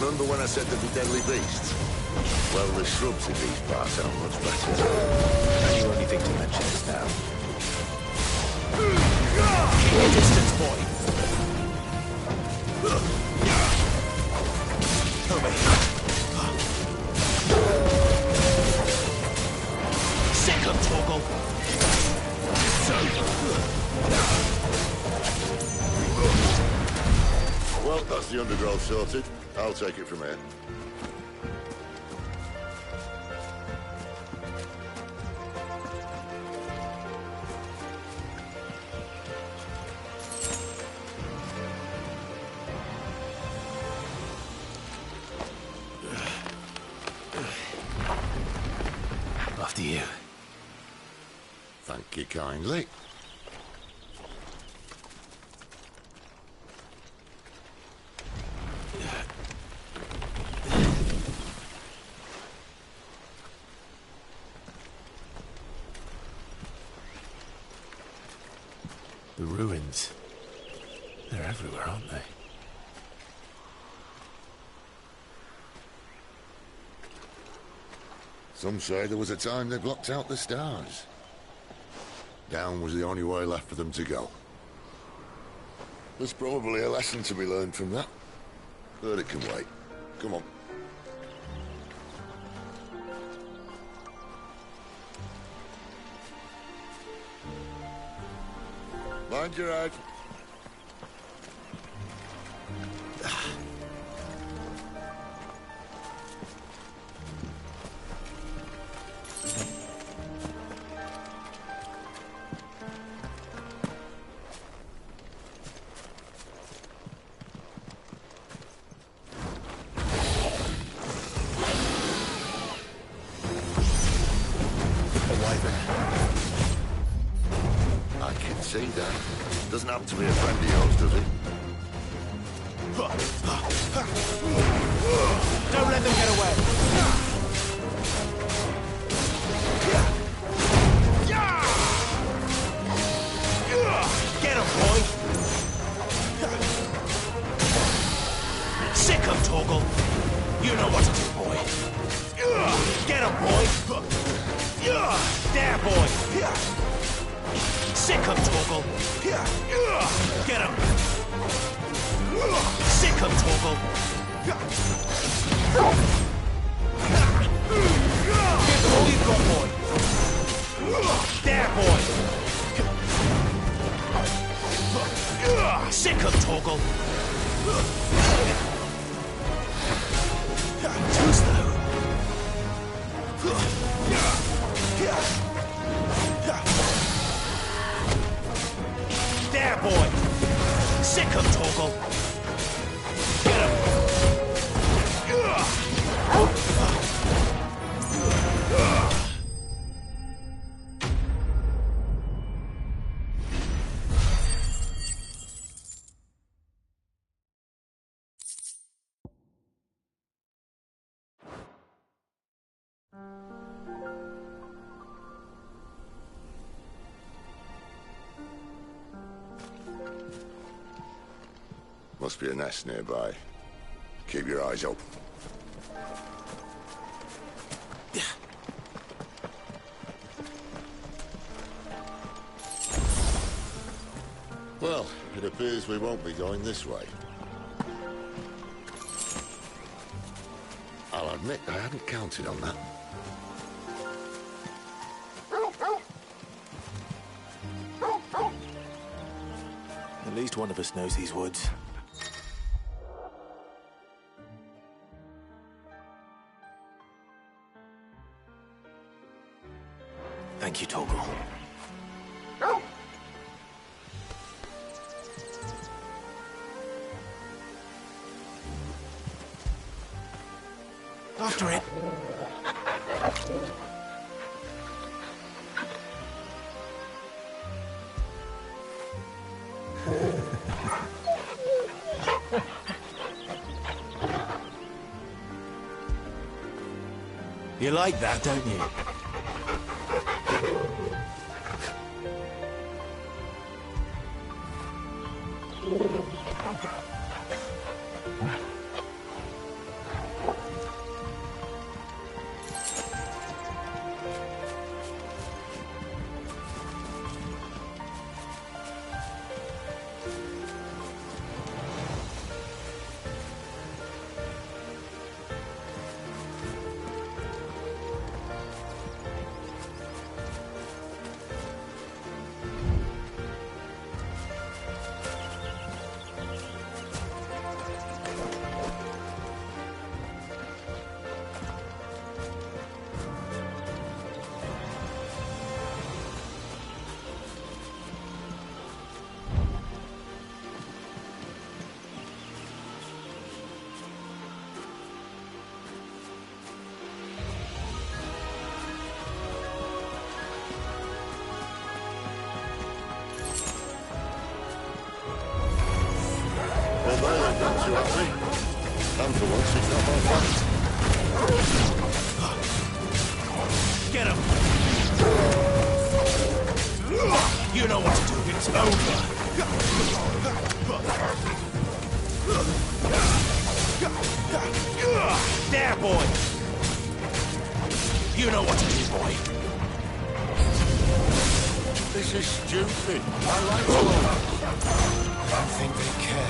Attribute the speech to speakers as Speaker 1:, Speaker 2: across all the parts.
Speaker 1: Remember when I said there'd be deadly beasts? Well, the shrubs in these parts aren't much better.
Speaker 2: And you only think to mention this now. Keep your distance, boy. Over here. Sick of Torgal.
Speaker 1: Well, that's the undergrowth sorted. I'll take it from here.
Speaker 2: After you.
Speaker 1: Thank you kindly.
Speaker 2: The ruins. They're everywhere, aren't they?
Speaker 1: Some say there was a time they blocked out the stars. Down was the only way left for them to go. There's probably a lesson to be learned from that. But it can wait. Come on. Mind your head. I can see that. Doesn't happen to be a friend of yours, does he?
Speaker 2: Don't let them get away! Get him, boy! Sick of Torgal! You know what to do, boy! Get him, boy! There, boy! Sick of Torgal! Get him! Sick of Torgal! Give them all you've got, boy! There, boy! Sick of Torgal! Too slow! There, boy! Sick of Torgal! Get him!
Speaker 1: Must be a nest nearby. Keep your eyes open. Well, it appears we won't be going this way. I'll admit I hadn't counted on that.
Speaker 2: At least one of us knows these woods. Thank you, Torgal. After it. You like that, don't you?
Speaker 1: Well, they ain't been too happy. And for once, it's not my fault.
Speaker 2: Get him! You know what to do. It's over. There, boy! You know what to do, boy.
Speaker 1: This is stupid. I like slow.
Speaker 2: I don't think they care.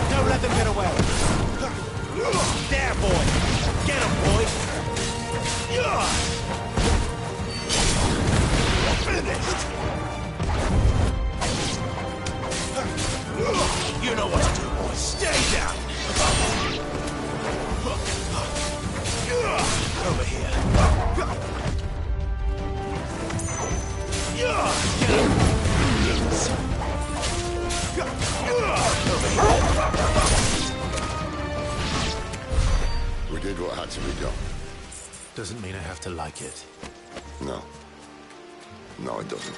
Speaker 2: Don't let them get away. There, boy. Get him, boy. Finished. You know what to do, boy. Stay down. Over here. Get him.
Speaker 1: We did what had to be done.
Speaker 2: Doesn't mean I have to like it.
Speaker 1: No. No, it doesn't.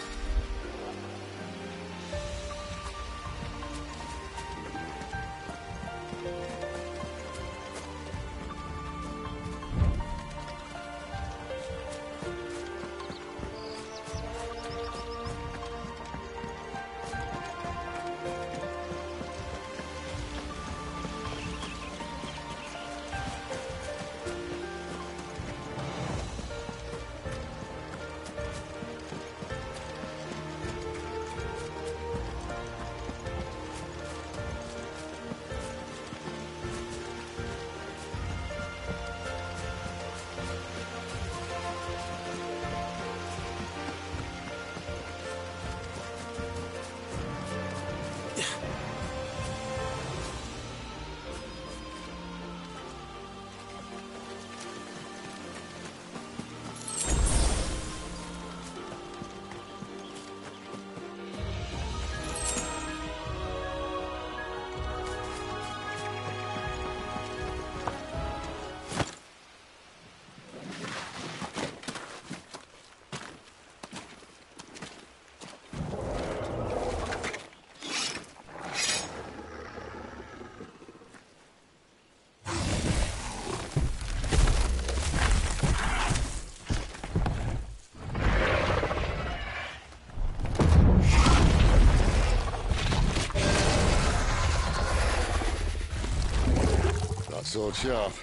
Speaker 1: Sword sharp.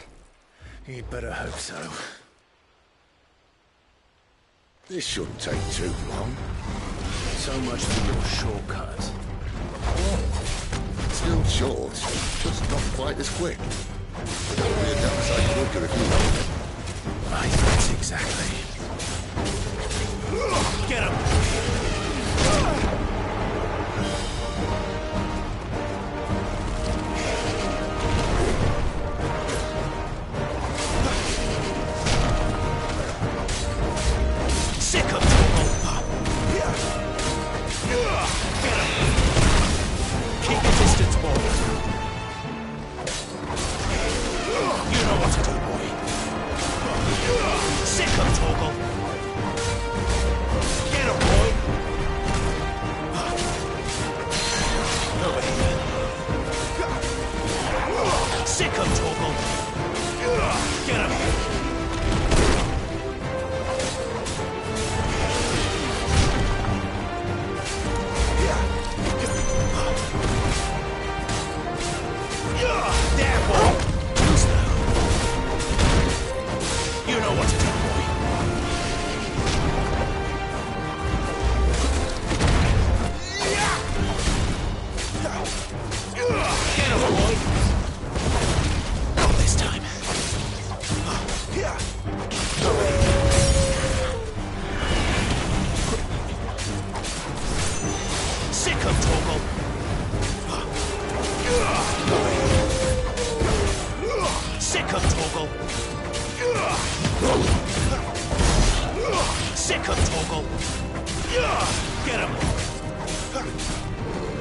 Speaker 2: You'd better hope so.
Speaker 1: This shouldn't take too long.
Speaker 2: So much for your shortcut.
Speaker 1: Still short, just not quite as quick. That'll be a downside quicker if you want it.
Speaker 2: That's exactly. Get him!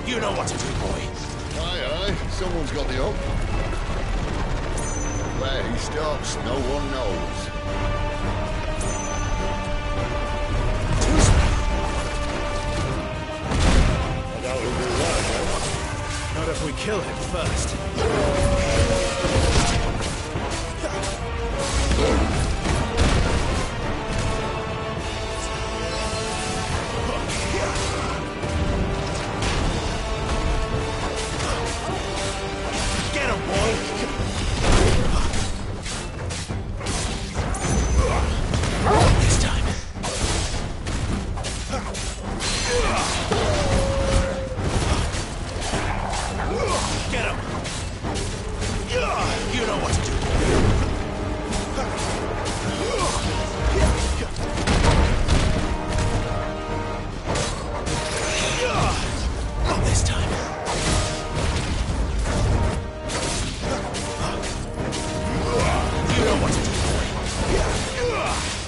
Speaker 2: You know what to do, boy.
Speaker 1: Aye, aye. Someone's got the up. Where he stops, no one knows.
Speaker 2: Too kill him first. Get him, boy! This time. Get him! You know what to do. Not this time. You know what to do, boy.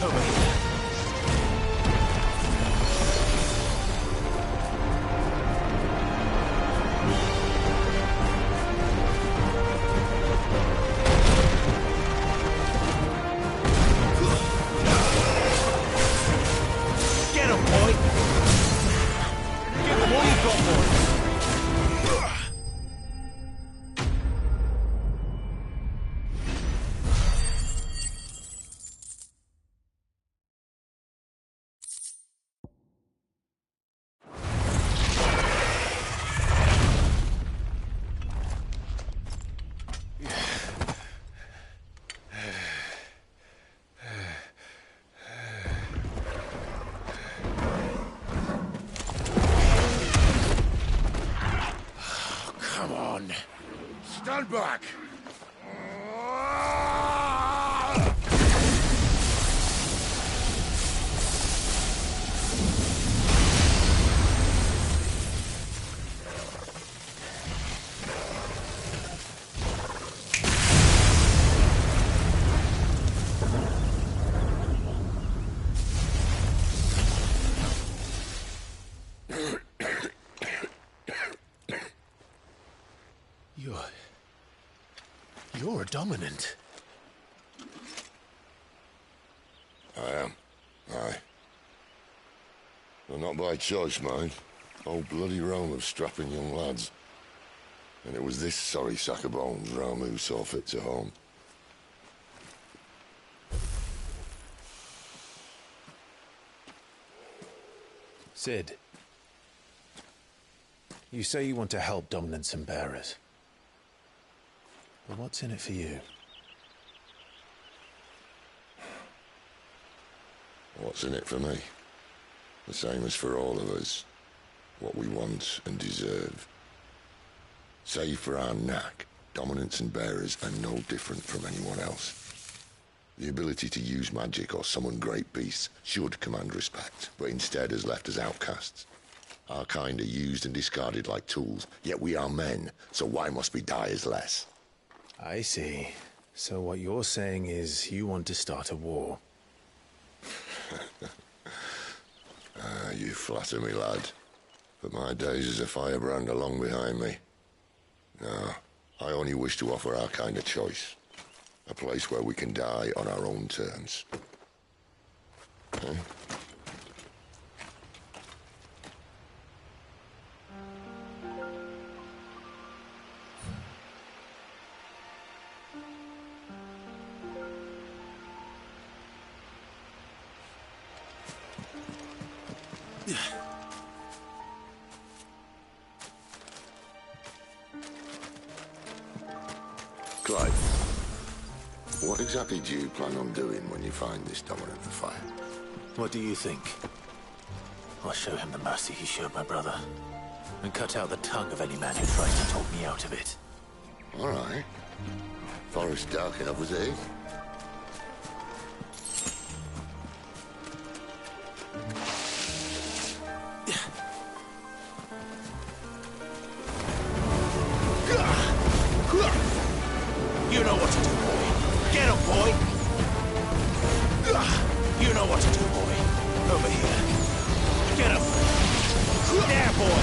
Speaker 2: Over here. Get him, boy! Give him all you've got, boy! Come on.
Speaker 1: Stand back!
Speaker 2: You're a dominant.
Speaker 1: I am. Aye. Well, not by choice, mind. Whole bloody realm of strapping young lads. And it was this sorry sack of bones Ramu saw fit to home.
Speaker 2: Sid. You say you want to help dominants and bearers. But what's in it for you?
Speaker 1: What's in it for me? The same as for all of us. What we want and deserve. Save for our knack, dominants and bearers are no different from anyone else. The ability to use magic or summon great beasts should command respect, but instead has left us outcasts. Our kind are used and discarded like tools, yet we are men, so why must we die as less?
Speaker 2: I see. So what you're saying is you want to start a war.
Speaker 1: You flatter me, lad. But my days as a firebrand are long behind me. No, I only wish to offer our kind a choice. A place where we can die on our own terms. Eh? Clive, what exactly do you plan on doing when you find this dominant of fire?
Speaker 2: What do you think? I'll show him the mercy he showed my brother. And cut out the tongue of any man who tries to talk me out of it.
Speaker 1: All right. Forest dark enough as it is.
Speaker 2: You know what to do, boy. Get him, boy! You know what to do, boy. Over here. Get him! There, boy!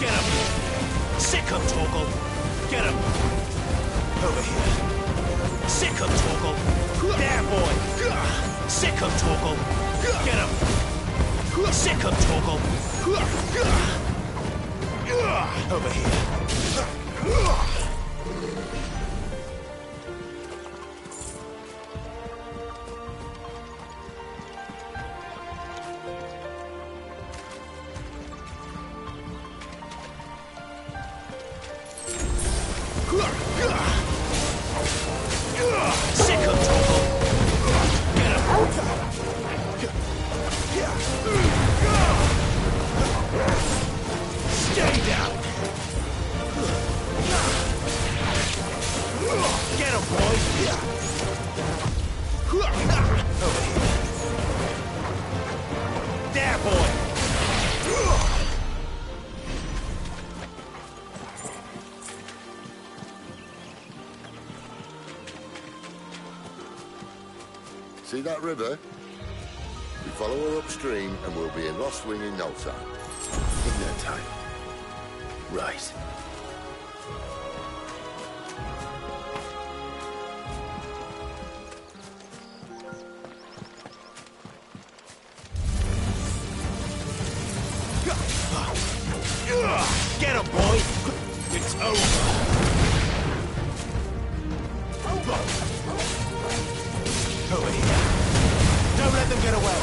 Speaker 2: Get him! Sick him, Torgal! Get him! Over here. Sick him, Torgal! There, boy! Sick him, Torgal! Get him! Sick of Torgal. Over here. Sick of Torgal. Get him. Stay down. Get him, boy. Over here. There, boy.
Speaker 1: See that river? We follow her upstream and we'll be in Lost Wing in no time.
Speaker 2: In no time. Right. Get him, boy! It's over! Over here. Don't let them get away!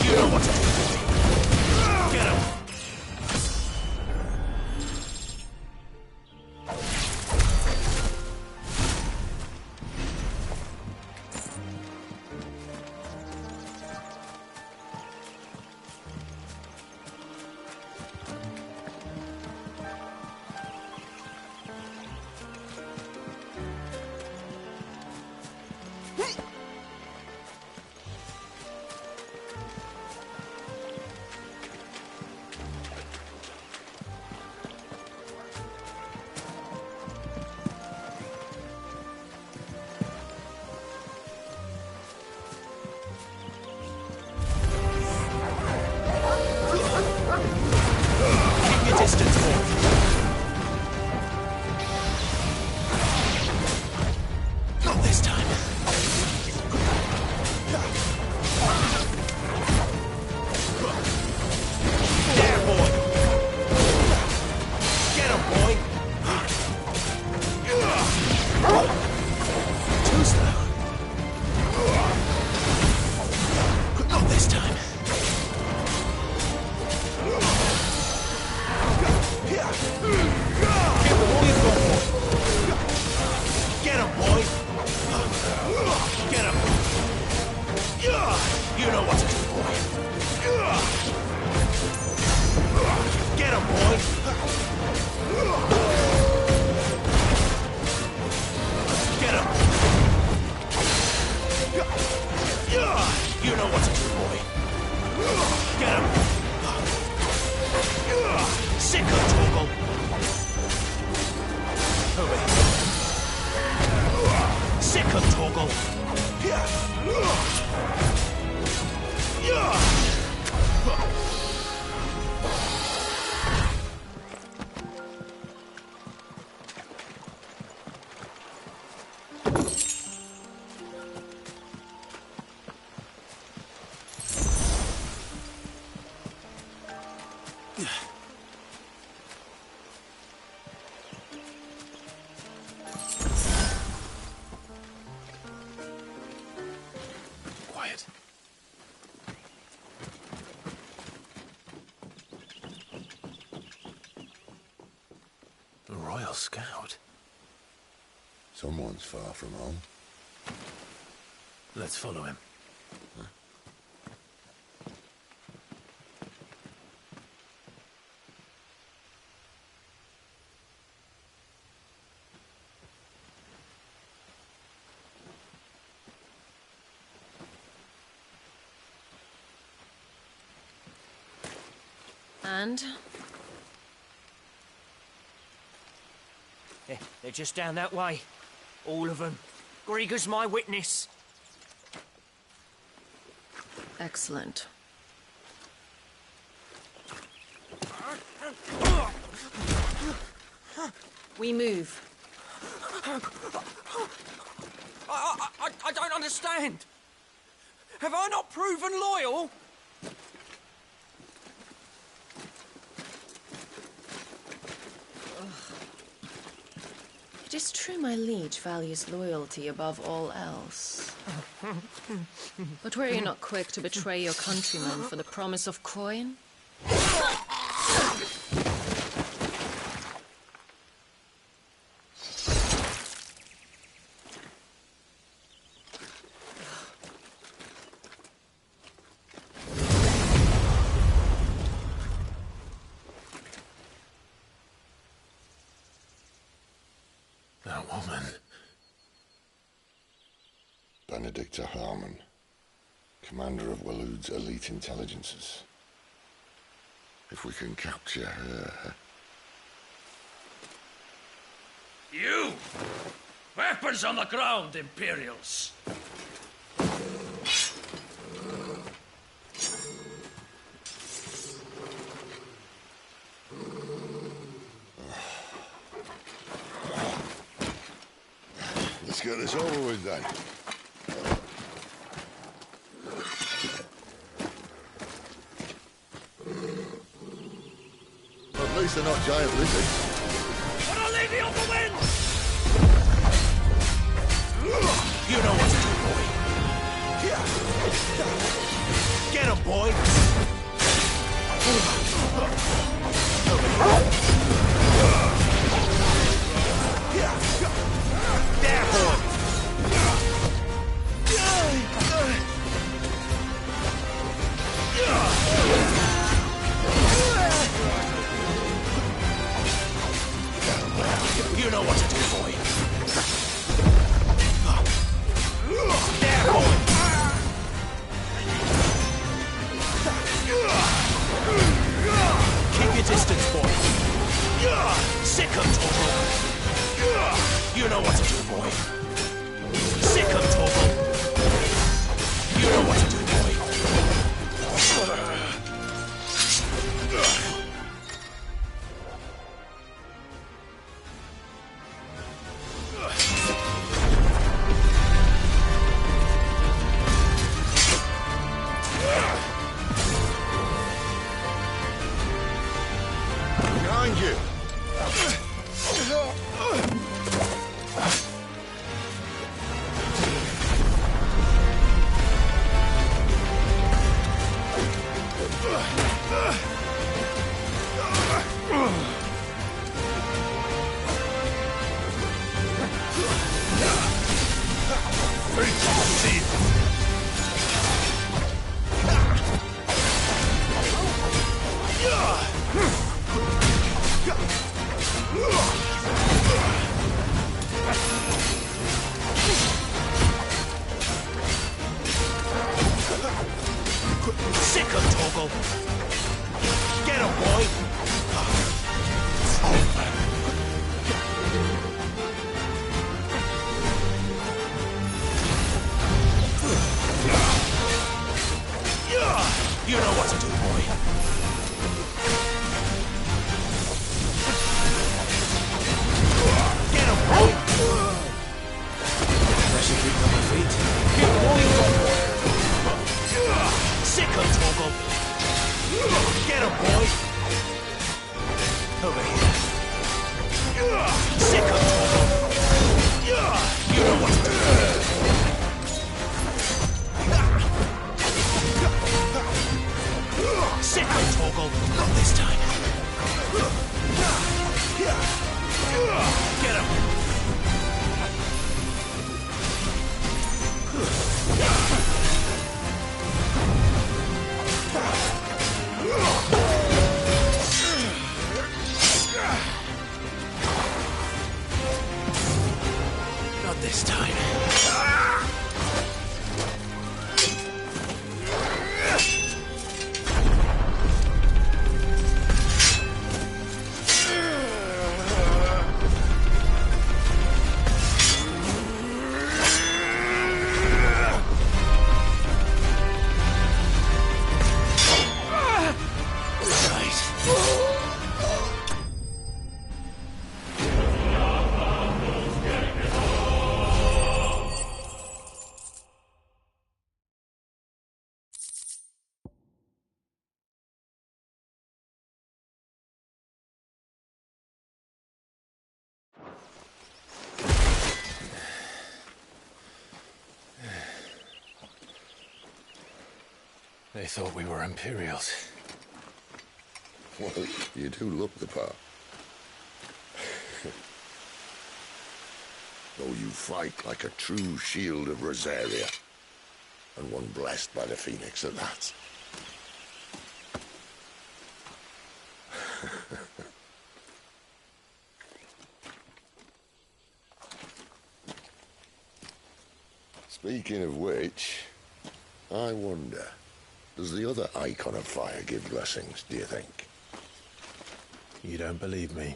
Speaker 2: You know what to do, boy! Get him! Distance, boy. Not this time. There, boy. Get him, boy. Too slow. Not this time. Get him, boy! Get him! You know what to do, boy! Get him, boy! Get him! You know what to do, boy! Get him! Sick of Torgal! Over here. Sick of Torgal! Quiet. A Royal Scout?
Speaker 1: Someone's far from home.
Speaker 2: Let's follow him.
Speaker 3: And?
Speaker 4: They're just down that way. All of them. Grieger's my witness.
Speaker 3: Excellent. We move.
Speaker 4: I don't understand. Have I not proven loyal?
Speaker 3: It is true my liege values loyalty above all else. But were you not quick to betray your countrymen for the promise of coin?
Speaker 2: That woman.
Speaker 1: Benedicta Harmon, commander of Waloed's elite intelligences. If we can capture her...
Speaker 5: You! Weapons on the ground, Imperials!
Speaker 1: Let's get this over with then. At least they're not giant lizards.
Speaker 5: But I'll leave you on the wind!
Speaker 2: You know what to do, boy. Get him, boy! There, boy! You know what to do, boy. There, boy! Keep your distance, boy. Sick him, Torgal. You know what to do, boy. Sick him, Torgal. You know what to do, boy.
Speaker 1: Behind you!
Speaker 2: Sick him, Torgal. Get him, boy. You know what to do, boy. Get him, boy. Pressure keeping on my feet. Keep moving, boy. Sick him, Torgal. Get him, boy. Over here. Sick him, Torgal. You know what to do. Sick him, Torgal. Not this time. Get him. Not this time. They thought we were Imperials.
Speaker 1: Well, you do look the part. Though you fight like a true shield of Rosaria. And one blessed by the Phoenix at that. Speaking of which, I wonder, does the other icon of fire give blessings, do you think?
Speaker 2: You don't believe me?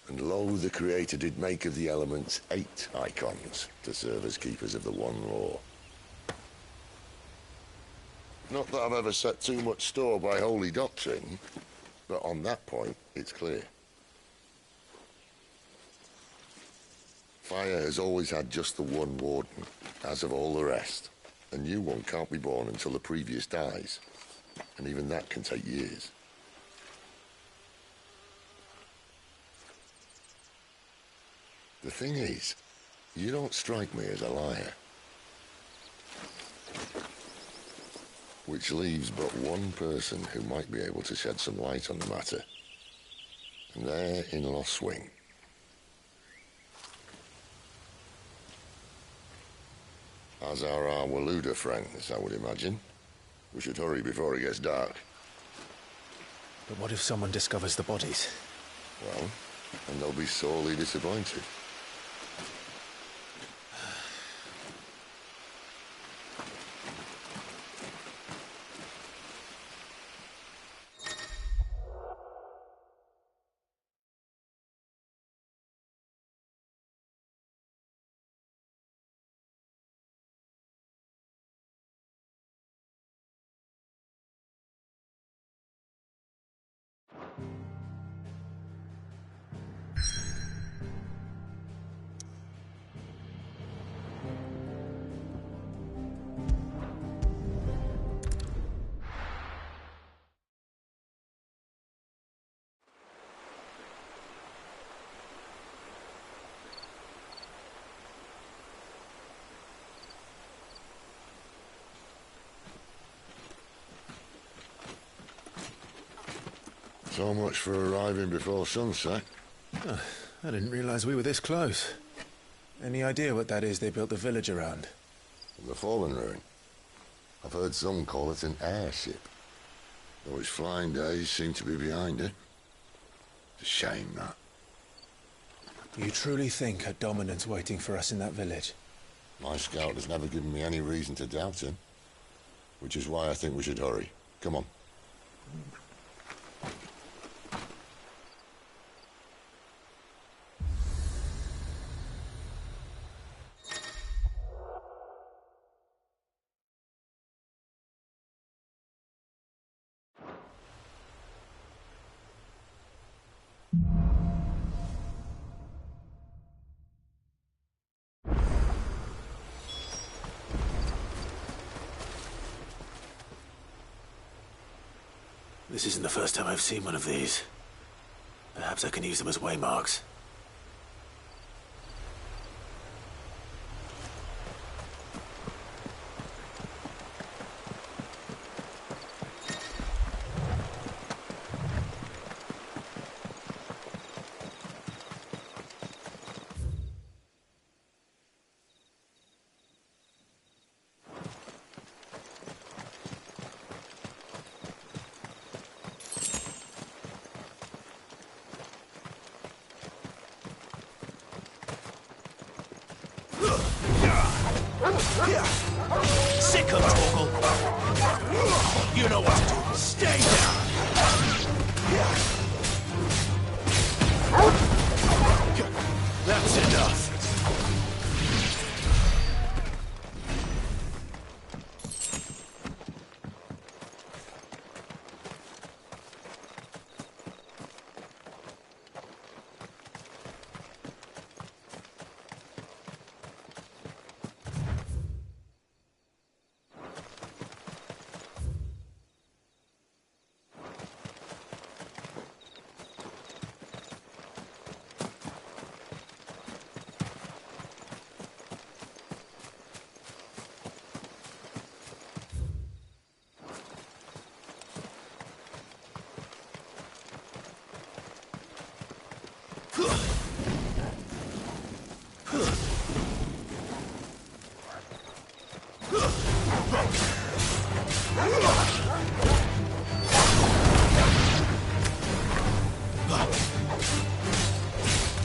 Speaker 1: And lo, the Creator did make of the elements 8 icons to serve as keepers of the one law. Not that I've ever set too much store by holy doctrine, but on that point, it's clear. Fire has always had just the one warden, as of all the rest. A new one can't be born until the previous dies, and even that can take years. The thing is, you don't strike me as a liar. Which leaves but one person who might be able to shed some light on the matter. And they're in Lost Swing. As are our Waluda friends, I would imagine. We should hurry before it gets dark.
Speaker 2: But what if someone discovers the bodies?
Speaker 1: Well, and they'll be sorely disappointed. So much for arriving before sunset.
Speaker 2: Oh, I didn't realize we were this close. Any idea what that is they built the village around?
Speaker 1: The Fallen Ruin. I've heard some call it an airship. Though its flying days seem to be behind it. It's a shame, that.
Speaker 2: You truly think a dominant's waiting for us in that village?
Speaker 1: My scout has never given me any reason to doubt him. Which is why I think we should hurry. Come on.
Speaker 2: This isn't the first time I've seen one of these. Perhaps I can use them as waymarks.
Speaker 5: Sick of Torgal. You know what to do. Stay down. That's enough.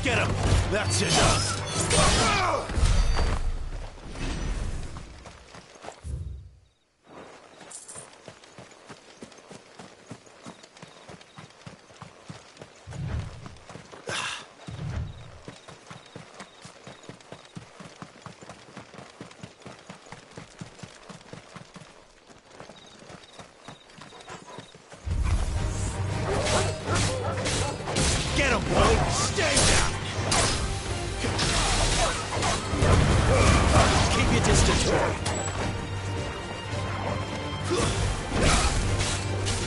Speaker 2: Get him! That's enough! Get him, boy! Stay down! Keep your distance, boy!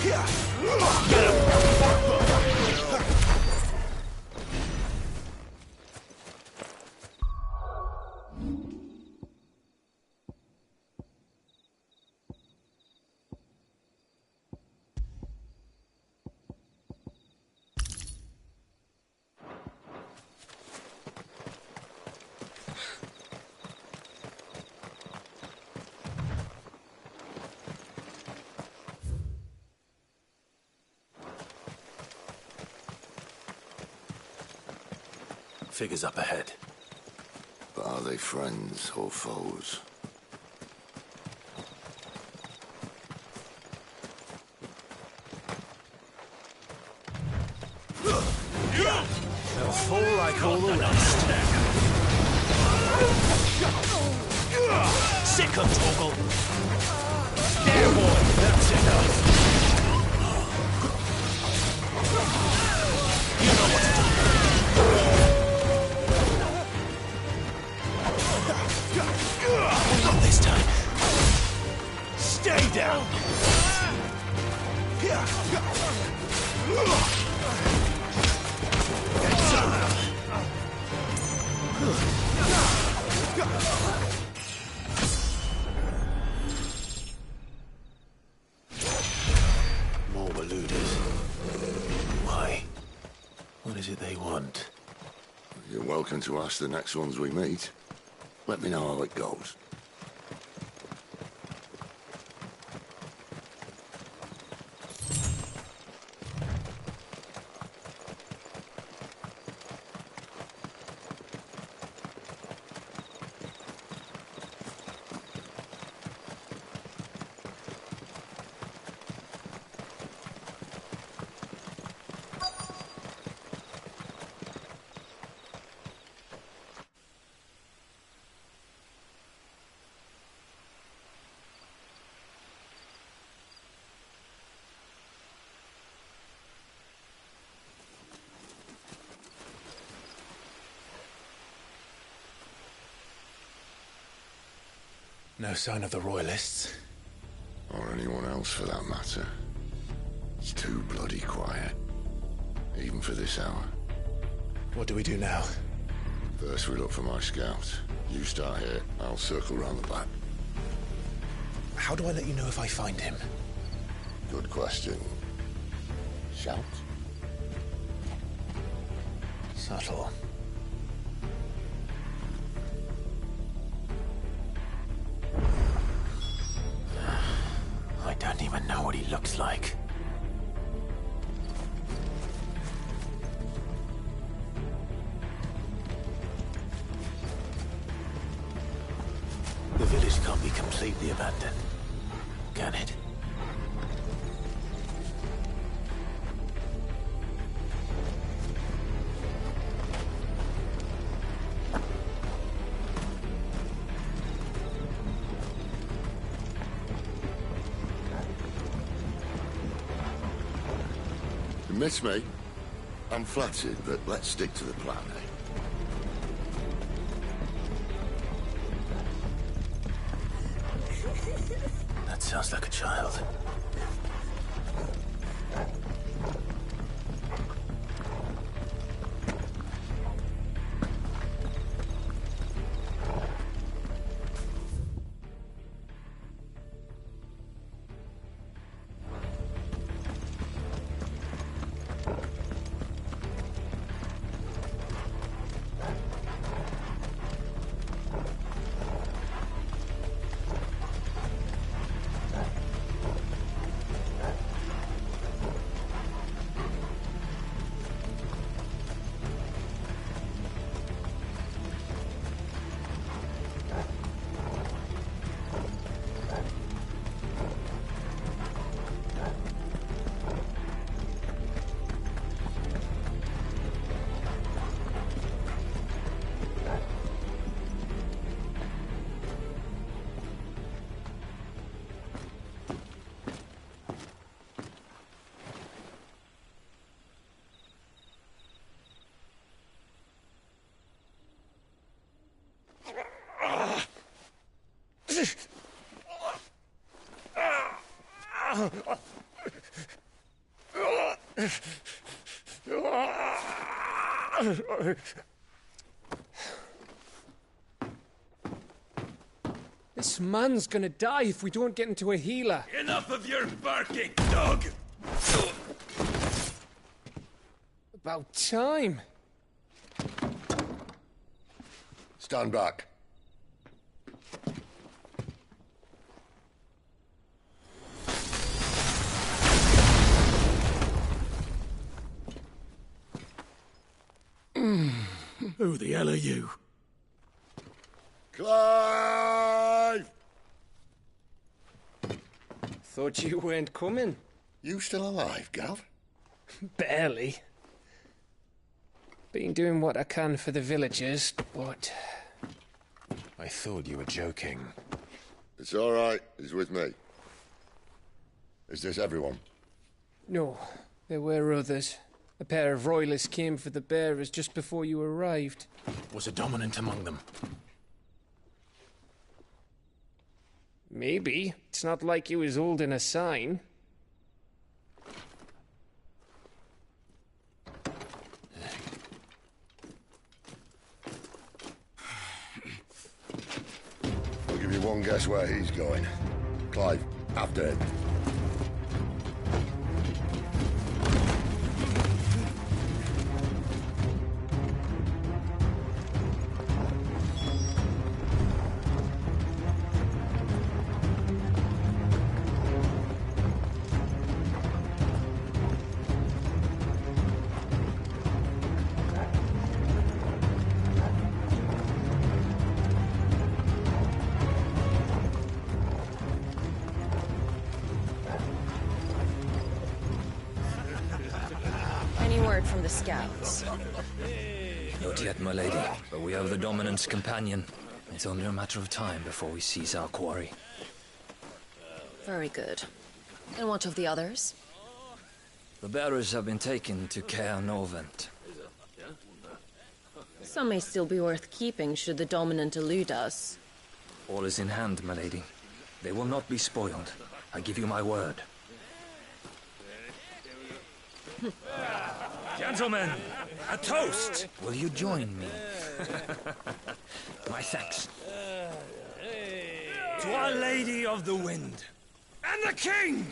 Speaker 2: Get him! Figures up ahead.
Speaker 1: But are they friends or foes?
Speaker 2: They'll fall like all the rest. Sick 'em, Torgal! There, boy! That's enough! You know what to do. Not this time. Stay down! More Waluders. Why? What is it they want?
Speaker 1: You're welcome to ask the next ones we meet. Let me know how it goes.
Speaker 2: No sign of the Royalists.
Speaker 1: Or anyone else for that matter. It's too bloody quiet. Even for this hour.
Speaker 2: What do we do now?
Speaker 1: First we look for my scout. You start here, I'll circle round the back.
Speaker 2: How do I let you know if I find him?
Speaker 1: Good question. Shout?
Speaker 2: Subtle. I don't even know what he looks like. The village can't be completely abandoned, can it?
Speaker 1: You miss me? I'm flattered, but let's stick to the plan, eh?
Speaker 2: That sounds like a child.
Speaker 6: This man's gonna die if we don't get into a healer.
Speaker 5: Enough of your barking, dog!
Speaker 6: About time.
Speaker 1: Stand back.
Speaker 5: Who the hell are you?
Speaker 1: Clive!
Speaker 6: Thought you weren't coming.
Speaker 1: You still alive, Gav?
Speaker 6: Barely. Been doing what I can for the villagers, but...
Speaker 7: I thought you were joking.
Speaker 1: It's all right. He's with me. Is this everyone?
Speaker 6: No, there were others. A pair of royalists came for the bearers just before you arrived.
Speaker 5: Was a dominant among them?
Speaker 6: Maybe. It's not like he was holding a sign.
Speaker 1: I'll give you one guess where he's going. Clive, after him.
Speaker 3: From the scouts.
Speaker 8: Not yet, my lady, but we have the dominant's companion. It's only a matter of time before we seize our quarry.
Speaker 3: Very good. And what of the others?
Speaker 8: The bearers have been taken to Caer Novent.
Speaker 3: Some may still be worth keeping should the dominant elude us.
Speaker 8: All is in hand, my lady. They will not be spoiled. I give you my word.
Speaker 5: Gentlemen, a toast!
Speaker 8: Will you join me? My thanks.
Speaker 5: To Our Lady of the Wind. And the King!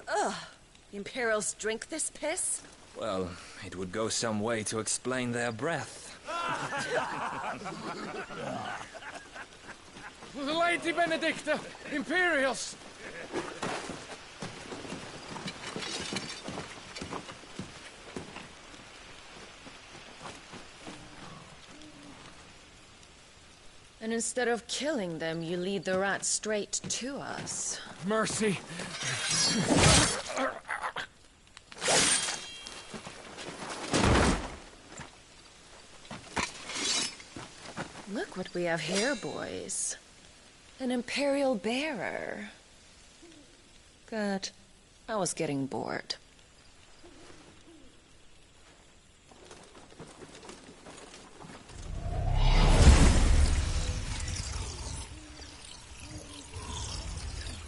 Speaker 3: Ugh. The Imperials drink this piss?
Speaker 8: Well, it would go some way to explain their breath.
Speaker 6: Lady Benedicta! Imperials!
Speaker 3: And instead of killing them, you lead the rats straight to us.
Speaker 6: Mercy!
Speaker 3: Look what we have here, boys. An Imperial bearer. Good. I was getting bored.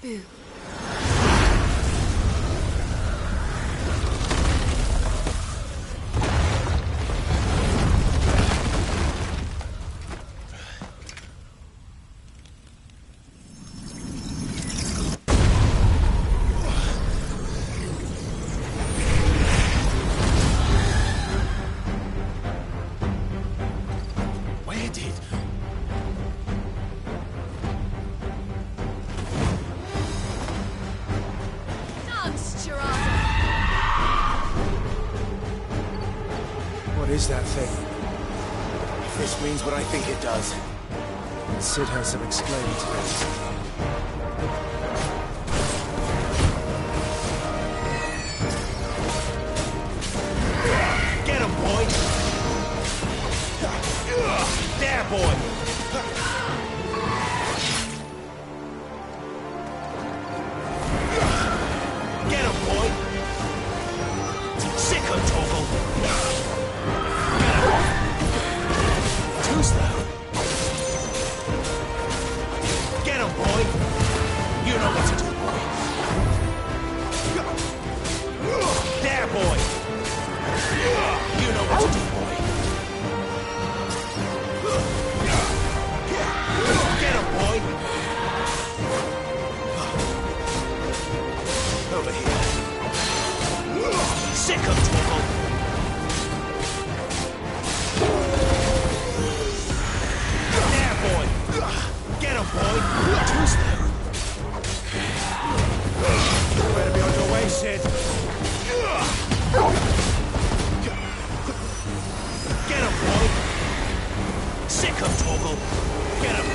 Speaker 3: Boo.
Speaker 9: What is that thing? If this means what I think it does, then Sid has some explaining to do.
Speaker 2: Get him, boy! There, boy! Get him, boy! Sick of Toggle! Who's that? Sick 'em, Torgal! There, boy! Get him, boy! Too slow!
Speaker 9: Better be on your way, Sid.
Speaker 2: Get him, boy! Sick 'em, Torgal! Get him!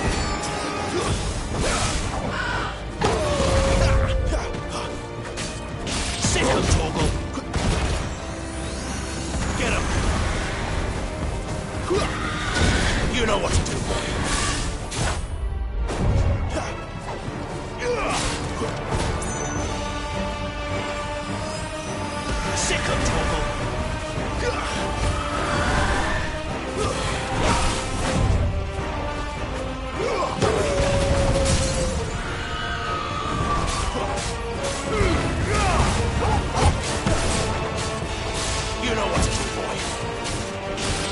Speaker 2: Sick 'em, Torgal! Get him! You know what to do, boy! Sick 'em, Torgal! You know what to do, boy.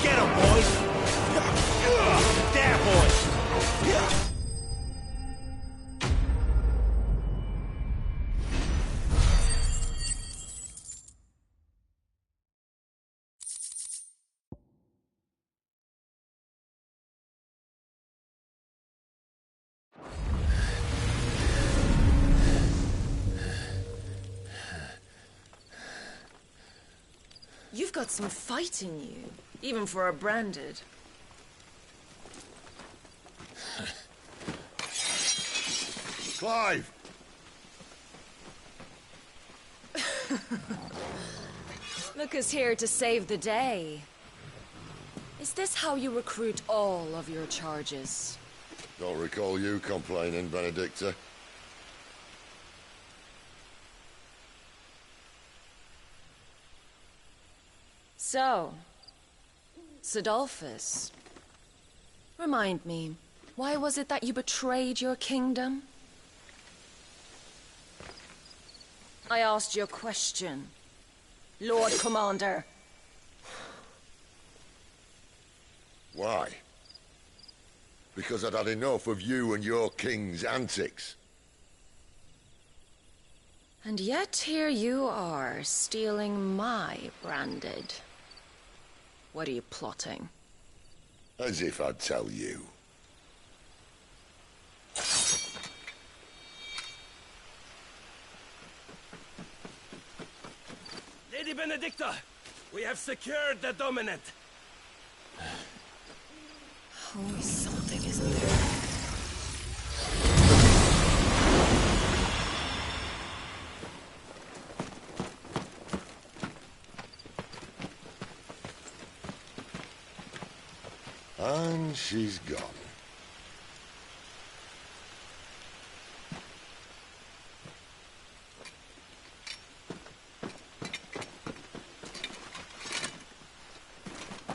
Speaker 2: Get him, boy. There, boy.
Speaker 3: You've got some fight in you, even for a branded.
Speaker 1: Clive!
Speaker 3: Look who's here to save the day. Is this how you recruit all of your charges?
Speaker 1: Don't recall you complaining, Benedicta.
Speaker 3: So, Sidolphus, remind me, why was it that you betrayed your kingdom? I asked you a question, Lord Commander.
Speaker 1: Why? Because I'd had enough of you and your king's antics.
Speaker 3: And yet here you are, stealing my branded. What are you plotting?
Speaker 1: As if I'd tell you.
Speaker 2: Lady Benedicta, we have secured the dominant.
Speaker 3: Always something, isn't there?
Speaker 1: And she's gone.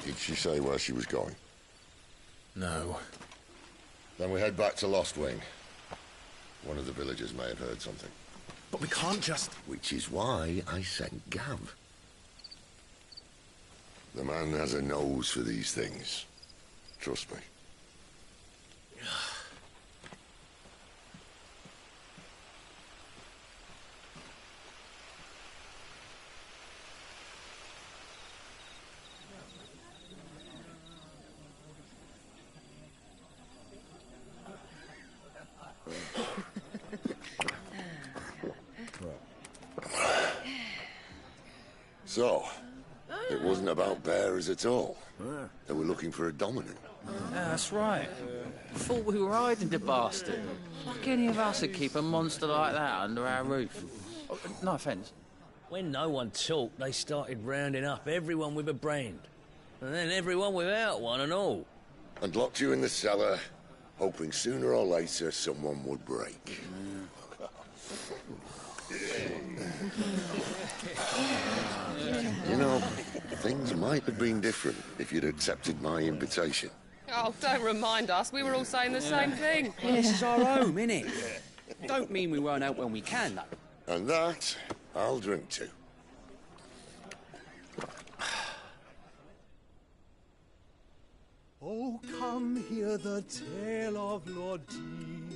Speaker 1: Did she say where she was going?
Speaker 7: No.
Speaker 1: Then we head back to Lost Wing. One of the villagers may have heard something.
Speaker 7: But we can't just...
Speaker 1: Which is why I sent Gav. The man has a nose for these things. Trust me. So, it wasn't about bearers at all. They were looking for a dominant.
Speaker 10: Yeah, that's right. Thought we were hiding the bastard. Like any of us would keep a monster like that under our roof. Oh, no offence.
Speaker 2: When no one talked, they started rounding up everyone with a brand. And then everyone without one and all.
Speaker 1: And locked you in the cellar, hoping sooner or later someone would break. You know, things might have been different if you'd accepted my invitation.
Speaker 11: Oh, don't remind us. We were all saying the same thing.
Speaker 12: Well, this is our home, innit? Don't mean we won't out when we can, though.
Speaker 1: And that, I'll drink to.
Speaker 13: Oh, come hear the tale of Lord T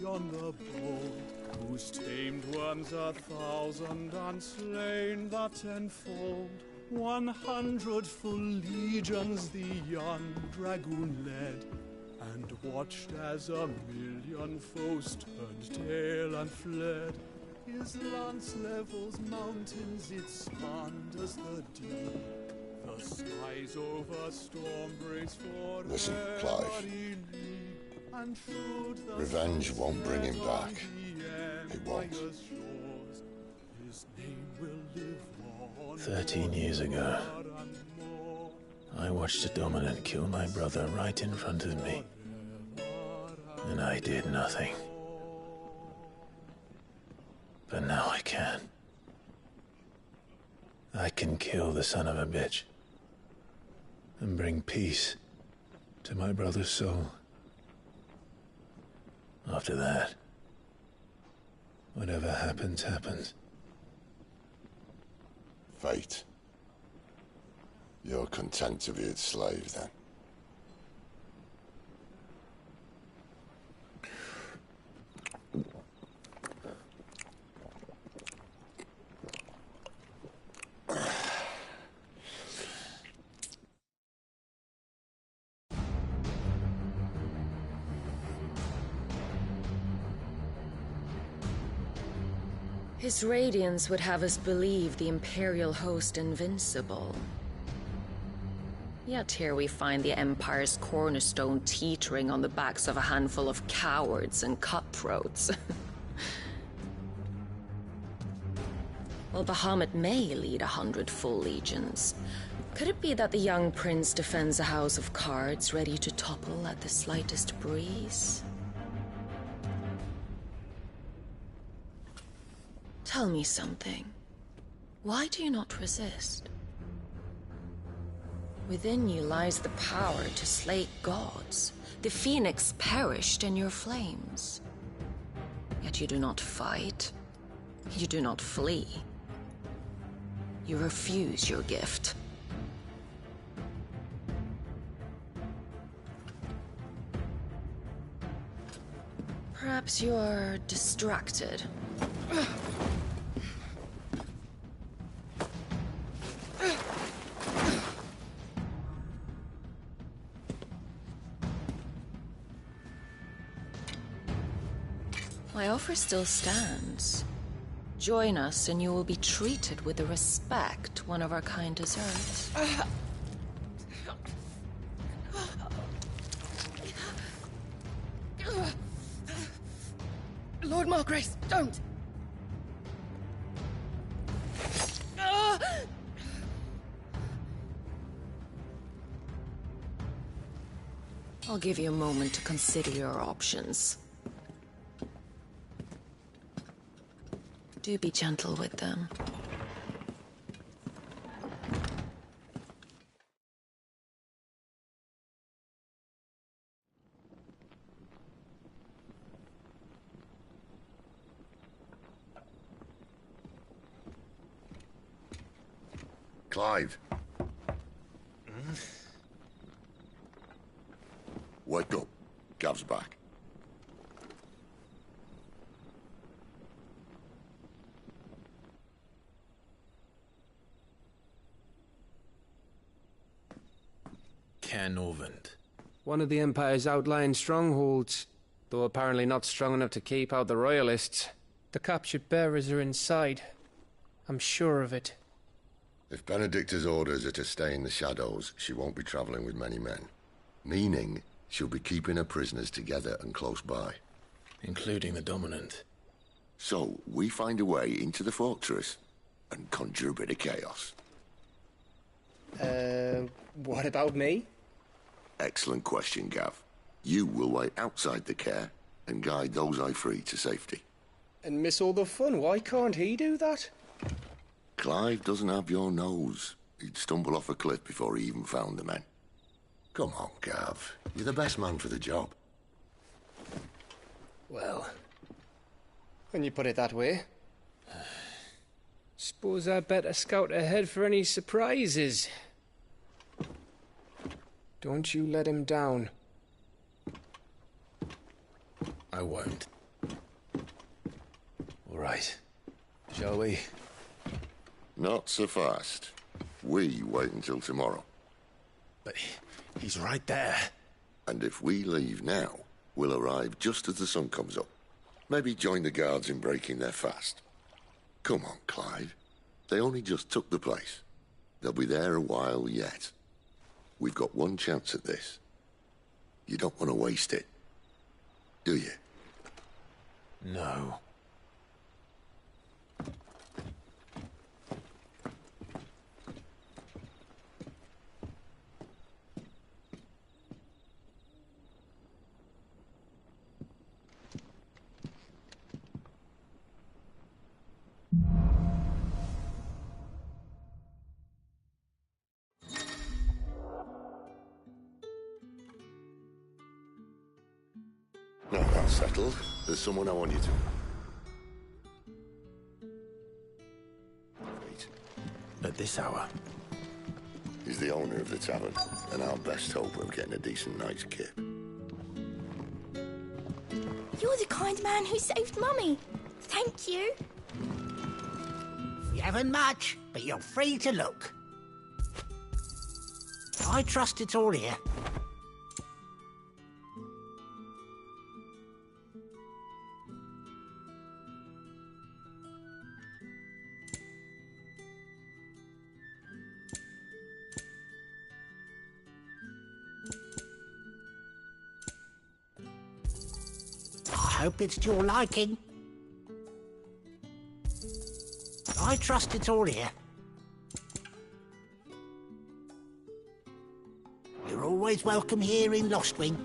Speaker 13: on the bold, whose tamed worms 1,000 and slain the tenfold. 100 full legions the young dragoon led, and watched as 1,000,000 foes turned tail and fled. His lance levels mountains, it spanned as the deep. The skies over storm breaks for
Speaker 1: Listen, Clive. Revenge won't bring him back. It won't.
Speaker 9: 13 years ago, I watched a dominant kill my brother right in front of me. And I did nothing. But now I can. I can kill the son of a bitch and bring peace to my brother's soul. After that, whatever happens, happens.
Speaker 1: Fate. You're content to be its slave, then?
Speaker 3: His radiance would have us believe the Imperial host invincible. Yet here we find the Empire's cornerstone teetering on the backs of a handful of cowards and cutthroats. While Bahamut may lead 100 full legions, could it be that the young prince defends a house of cards ready to topple at the slightest breeze? Tell me something. Why do you not resist? Within you lies the power to slay gods. The phoenix perished in your flames. Yet you do not fight. You do not flee. You refuse your gift. Perhaps you're distracted. My offer still stands. Join us and you will be treated with the respect one of our kind deserves.
Speaker 11: Lord Margrace, don't!
Speaker 3: I'll give you a moment to consider your options. Do be gentle with them.
Speaker 1: Clive. Wake up. Gav's back.
Speaker 9: Norvent.
Speaker 6: One of the Empire's outlying strongholds, though apparently not strong enough to keep out the Royalists. The captured bearers are inside. I'm sure of it.
Speaker 1: If Benedicta's orders are to stay in the shadows, she won't be traveling with many men. Meaning, she'll be keeping her prisoners together and close by.
Speaker 9: Including the Dominant.
Speaker 1: So, we find a way into the fortress and conjure a bit of chaos.
Speaker 6: What about me?
Speaker 1: Excellent question, Gav. You will wait outside the care and guide those I free to safety.
Speaker 6: And miss all the fun. Why can't he do that?
Speaker 1: Clive doesn't have your nose. He'd stumble off a cliff before he even found the men. Come on, Gav. You're the best man for the job.
Speaker 6: Well, when you put it that way. Suppose I'd better scout ahead for any surprises. Don't you let him down.
Speaker 9: I won't. All right. Shall we?
Speaker 1: Not so fast. we wait until tomorrow.
Speaker 9: But he's right there.
Speaker 1: And if we leave now, we'll arrive just as the sun comes up. Maybe join the guards in breaking their fast. Come on, Clive. They only just took the place. They'll be there a while yet. We've got one chance at this. You don't want to waste it, do you?
Speaker 9: No.
Speaker 1: No, that's settled. There's someone I want you to. Wait.
Speaker 9: At this hour?
Speaker 1: He's the owner of the tavern, and our best hope of getting a decent night's kip.
Speaker 14: You're the kind man who saved Mummy. Thank you.
Speaker 15: You haven't much, but you're free to look. I trust it's all here. I hope it's to your liking. I trust it's all here. You're always welcome here in Lostwing.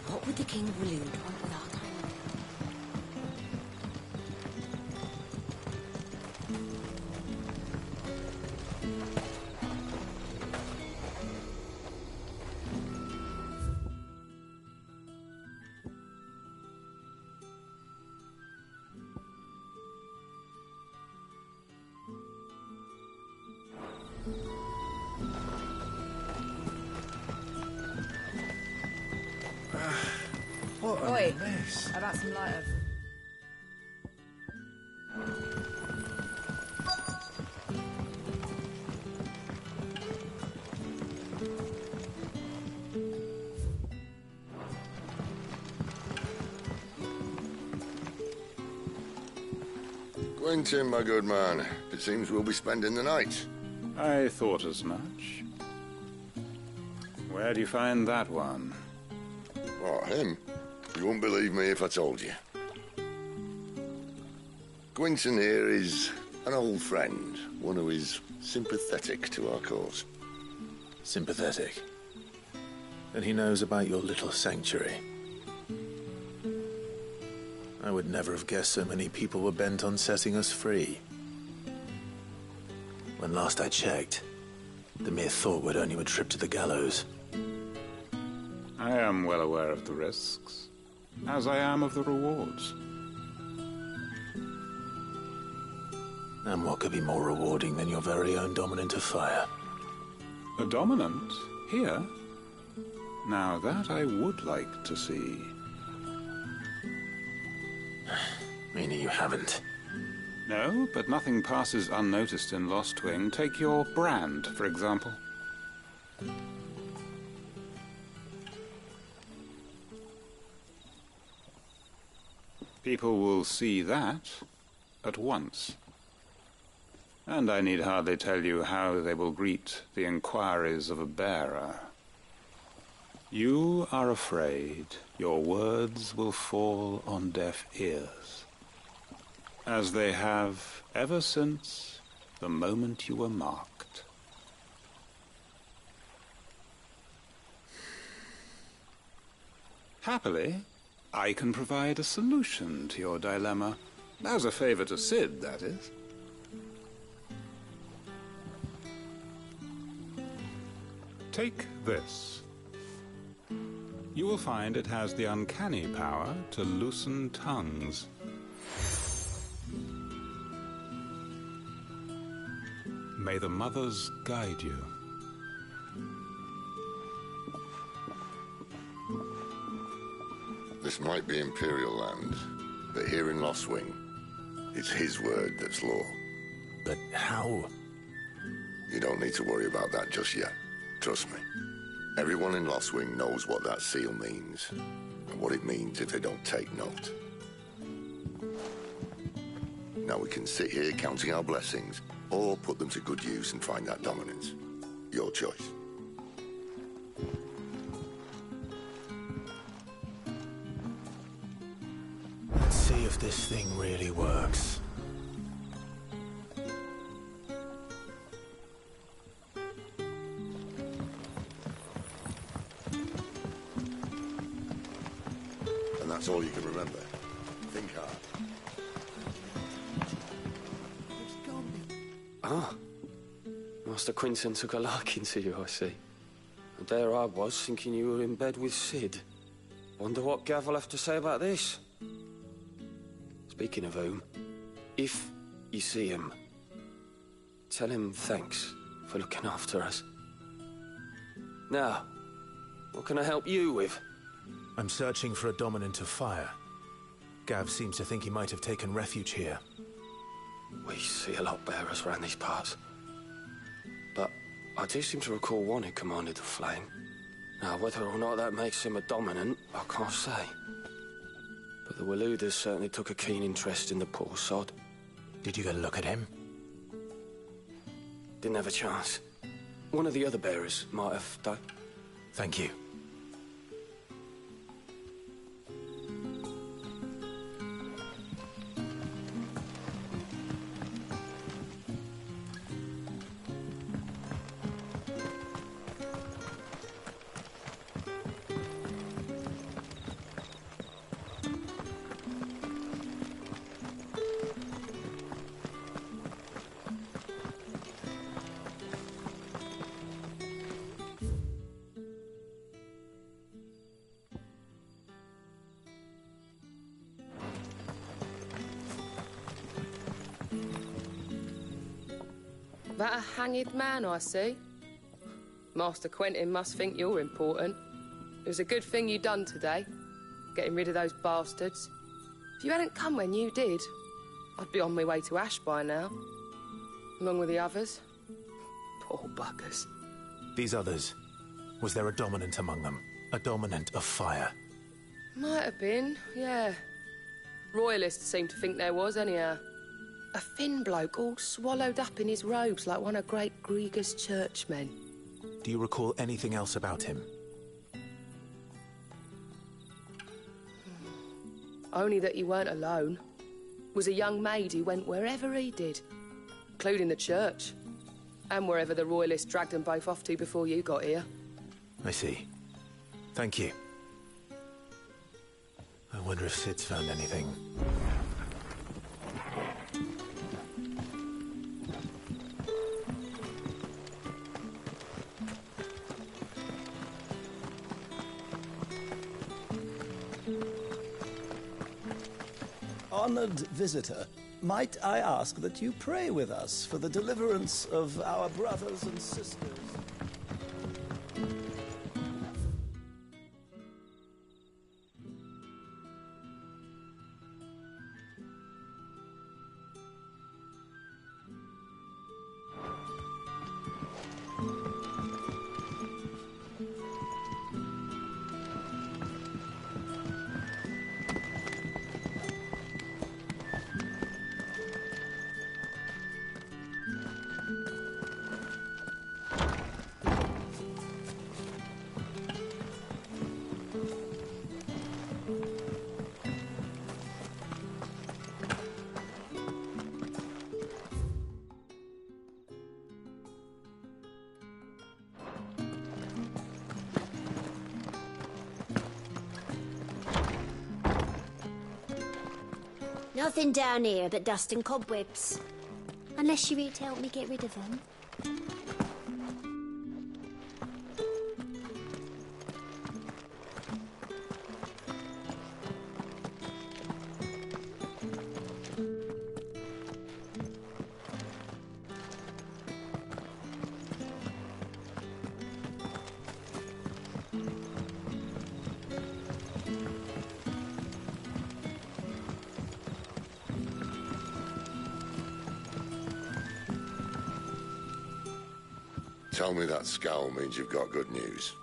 Speaker 14: What would the King of Waloed want with our time?
Speaker 9: What a
Speaker 16: Oi,
Speaker 9: mess.
Speaker 16: how about some lighters?
Speaker 1: Quentin, my good man. It seems we'll be spending the night.
Speaker 17: I thought as much. Where do you find that one?
Speaker 1: What, him? You wouldn't believe me if I told you. Quentin here is an old friend, one who is sympathetic to our cause.
Speaker 9: Sympathetic. And he knows about your little sanctuary. I would never have guessed so many people were bent on setting us free. When last I checked, the mere thought would earn you a trip to the gallows.
Speaker 17: I am well aware of the risks, as I am of the rewards.
Speaker 9: And what could be more rewarding than your very own dominant of fire?
Speaker 17: A dominant? Here? Now that I would like to see.
Speaker 9: Meaning you haven't?
Speaker 17: No, but nothing passes unnoticed in Lostwing. Take your brand, for example. People will see that at once. And I need hardly tell you how they will greet the inquiries of a bearer. You are afraid your words will fall on deaf ears, as they have ever since the moment you were marked. Happily, I can provide a solution to your dilemma. As a favor to Sid, that is. Take this. You will find it has the uncanny power to loosen tongues. May the mothers guide you.
Speaker 1: This might be Imperial land, but here in Lostwing, it's his word that's law.
Speaker 9: But how?
Speaker 1: You don't need to worry about that just yet. Trust me. Everyone in Lostwing knows what that seal means, and what it means if they don't take note. Now we can sit here counting our blessings, or put them to good use and find that dominance. Your choice.
Speaker 9: Let's see if this thing really works.
Speaker 1: And that's all you can remember. Think hard.
Speaker 16: Ah. Master Quinton took a liking to you, I see. And there I was, thinking you were in bed with Sid. Wonder what Gav will have to say about this. Speaking of whom, if you see him, tell him thanks for looking after us. Now, what can I help you with?
Speaker 9: I'm searching for a dominant of fire. Gav seems to think he might have taken refuge here.
Speaker 16: We see a lot bearers round these parts. But I do seem to recall one who commanded the flame. Now, whether or not that makes him a dominant, I can't say. But the Waluders certainly took a keen interest in the poor sod.
Speaker 9: Did you get a look at him?
Speaker 16: Didn't have a chance. One of the other bearers might have, though.
Speaker 9: Thank you.
Speaker 11: That a hanged man, I see. Master Quentin must think you're important. It was a good thing you done today, getting rid of those bastards. If you hadn't come when you did, I'd be on my way to Ash by now, along with the others. Poor buggers.
Speaker 9: These others, was there a dominant among them? A dominant of fire?
Speaker 11: Might have been, yeah. Royalists seem to think there was, anyhow. A thin bloke all swallowed up in his robes like one of Great Gregor's churchmen.
Speaker 9: Do you recall anything else about him?
Speaker 11: Only that he weren't alone. Was a young maid who went wherever he did, including the church, and wherever the Royalists dragged them both off to before you got here.
Speaker 9: I see. Thank you. I wonder if Sid's found anything.
Speaker 18: Honored visitor, might I ask that you pray with us for the deliverance of our brothers and sisters?
Speaker 14: Nothing down here but dust and cobwebs. Unless you're here to help me get rid of them.
Speaker 1: Tell me that scowl means you've got good news.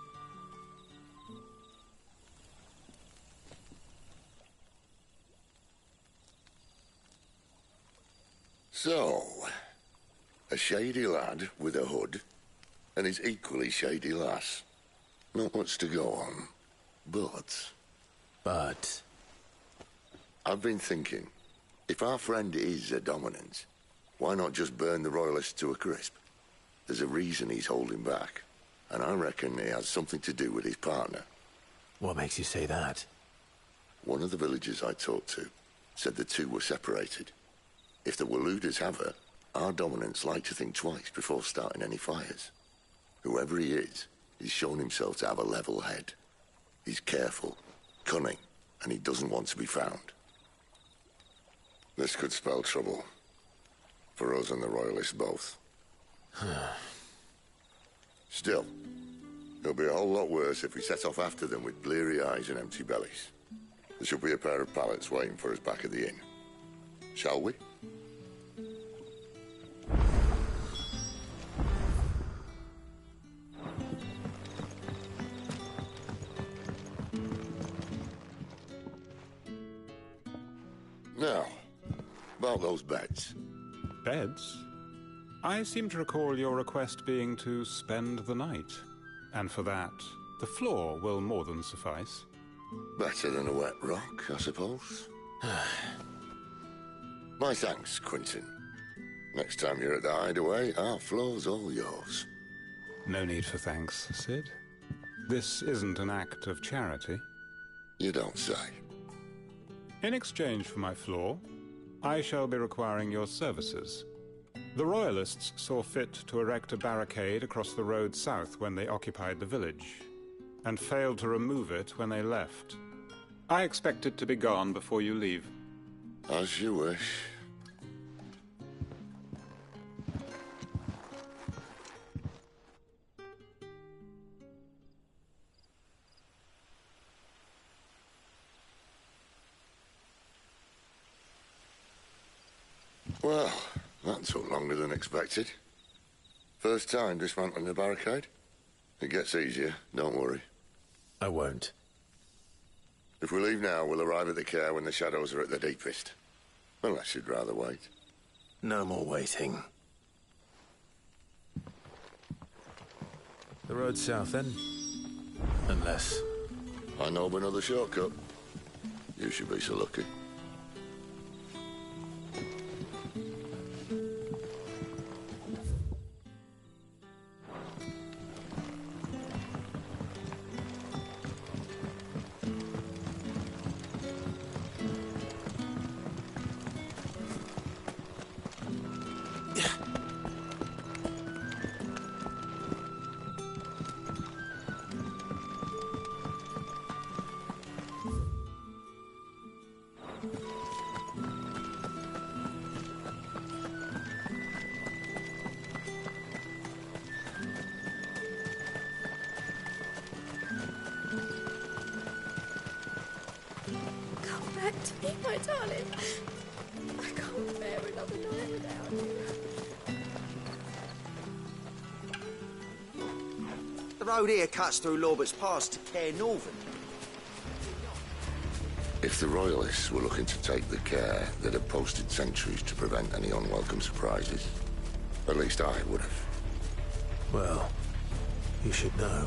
Speaker 1: So, a shady lad with a hood, and his equally shady lass. Not much to go on, but... I've been thinking, if our friend is a dominant, why not just burn the Royalists to a crisp? There's a reason he's holding back, and I reckon it has something to do with his partner.
Speaker 9: What makes you say that?
Speaker 1: One of the villagers I talked to said the two were separated. If the Waluders have her, our dominants like to think twice before starting any fires. Whoever he is, he's shown himself to have a level head. He's careful, cunning, and he doesn't want to be found. This could spell trouble. For us and the Royalists both. Still, it'll be a whole lot worse if we set off after them with bleary eyes and empty bellies. There should be a pair of pallets waiting for us back at the inn. Shall we? Now, about those beds.
Speaker 17: Beds? I seem to recall your request being to spend the night. And for that, the floor will more than suffice.
Speaker 1: Better than a wet rock, I suppose. My thanks, Quentin. Next time you're at the hideaway, our floor's all yours.
Speaker 17: No need for thanks, Sid. This isn't an act of charity.
Speaker 1: You don't say.
Speaker 17: In exchange for my floor, I shall be requiring your services. The Royalists saw fit to erect a barricade across the road south when they occupied the village, and failed to remove it when they left. I expect it to be gone before you leave.
Speaker 1: As you wish. Well, that took longer than expected. First time dismantling the barricade? It gets easier, don't worry.
Speaker 9: I won't.
Speaker 1: If we leave now, we'll arrive at the care when the shadows are at their deepest. Unless you'd rather wait.
Speaker 9: No more waiting. The road south, then? Unless...
Speaker 1: I know of another shortcut. You should be so lucky.
Speaker 19: Back to me, my darling. I can't bear another night without you.
Speaker 20: The road here cuts through Lorbert's Pass to Care Northern.
Speaker 1: If the Royalists were looking to take the care, they'd have posted sentries to prevent any unwelcome surprises. At least I would have.
Speaker 9: Well, you should know.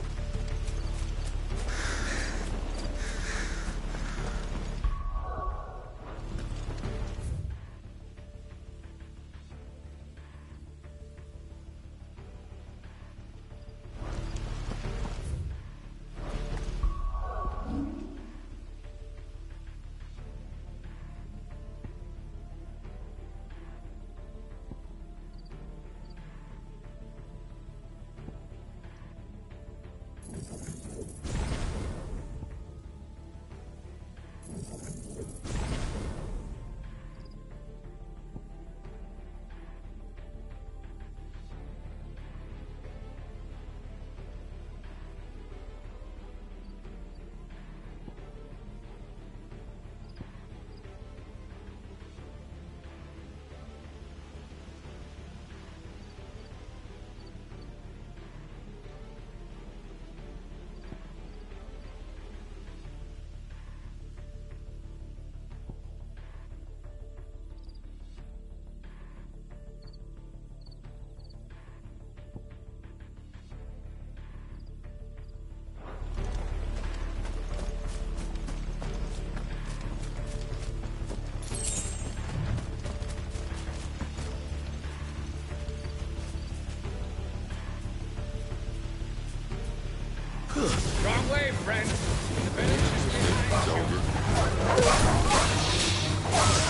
Speaker 2: Wrong way, friend. The village is behind you.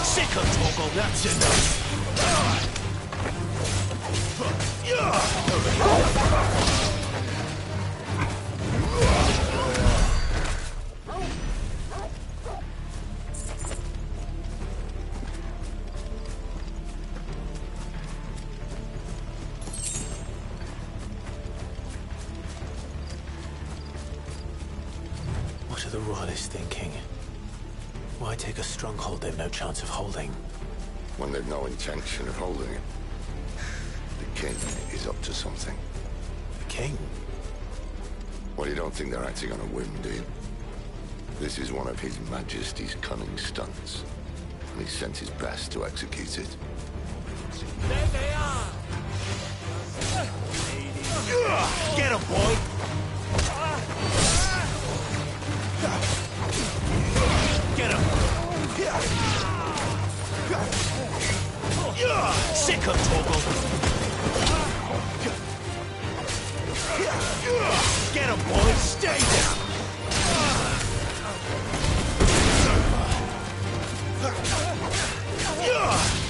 Speaker 5: Sick of Torgal, that's enough.
Speaker 9: What are the royalists thinking? Why take a stronghold they've no chance of holding?
Speaker 1: When they've no intention of holding it. The king is up to something.
Speaker 9: The king?
Speaker 1: Well, you don't think they're acting on a whim, do you? This is one of His Majesty's cunning stunts, and he sent his best to execute it.
Speaker 2: There they are!
Speaker 5: Get him, boy! Get him! Sick of Torgal! Get him, boy! Stay down!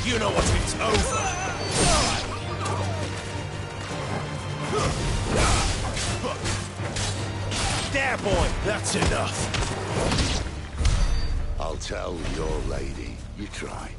Speaker 5: You know what? It's over! There, boy! That's enough!
Speaker 1: I'll tell your lady you tried.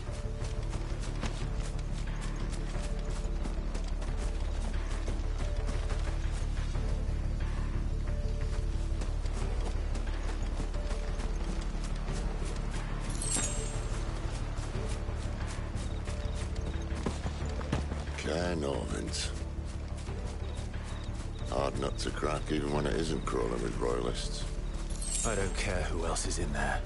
Speaker 1: Norvins. Hard nut to crack, even when it isn't crawling with royalists.
Speaker 9: I don't care who else is in there.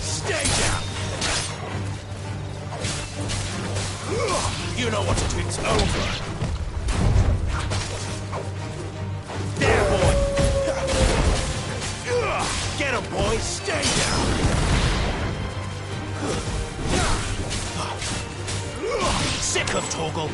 Speaker 5: Stay down! You know what to do. It's over. There, boy! Get him, boy! Stay down! Sick of Torgal!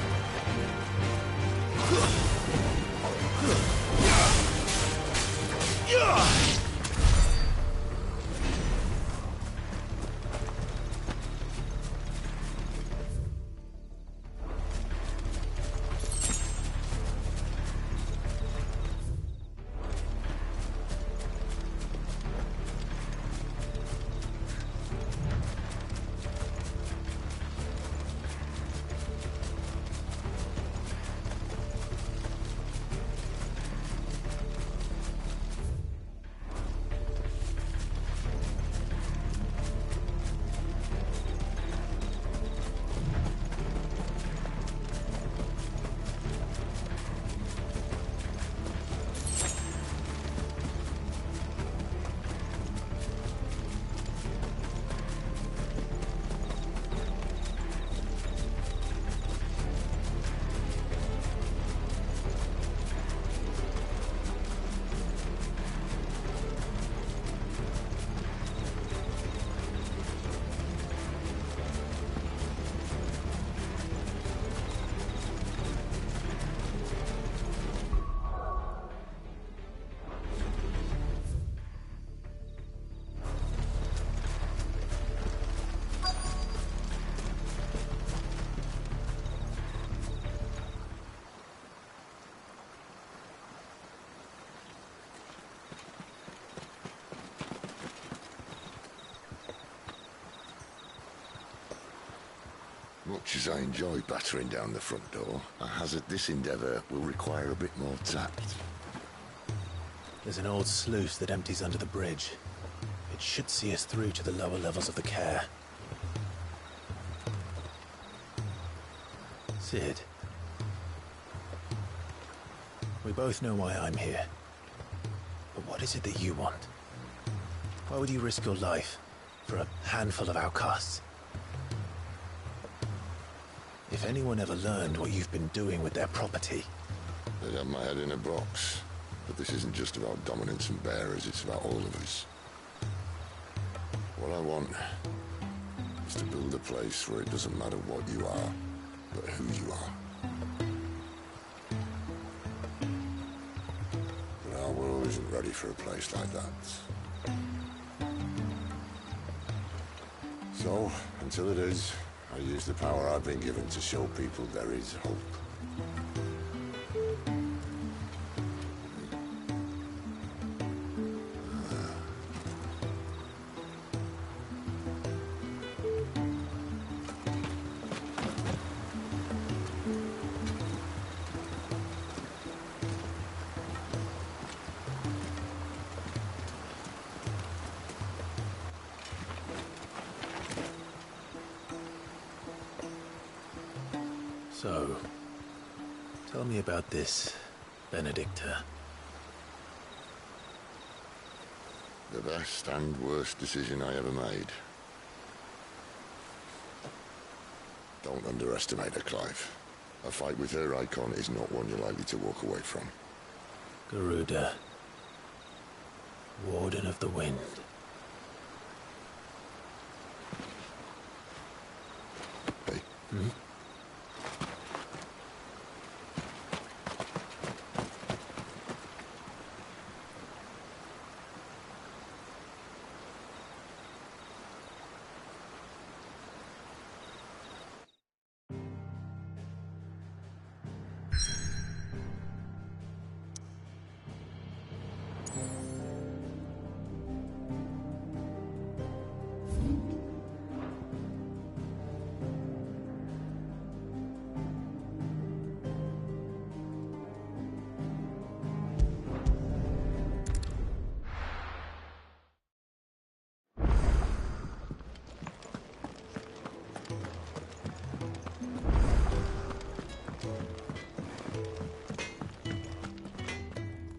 Speaker 1: Much as I enjoy battering down the front door, I hazard this endeavour will require a bit more tact.
Speaker 9: There's an old sluice that empties under the bridge. It should see us through to the lower levels of the care. Sid. We both know why I'm here. But what is it that you want? Why would you risk your life for a handful of outcasts? If anyone ever learned what you've been doing with their property...
Speaker 1: They'd have my head in a box. But this isn't just about dominance and bearers, it's about all of us. What I want is to build a place where it doesn't matter what you are, but who you are. But our world isn't ready for a place like that. So, until it is, I use the power I've been given to show people there is hope.
Speaker 9: So, tell me about this, Benedicta.
Speaker 1: The best and worst decision I ever made. Don't underestimate her, Clive. A fight with her icon is not one you're likely to walk away from.
Speaker 9: Garuda, Warden of the Wind.
Speaker 1: Hey.
Speaker 9: Hmm?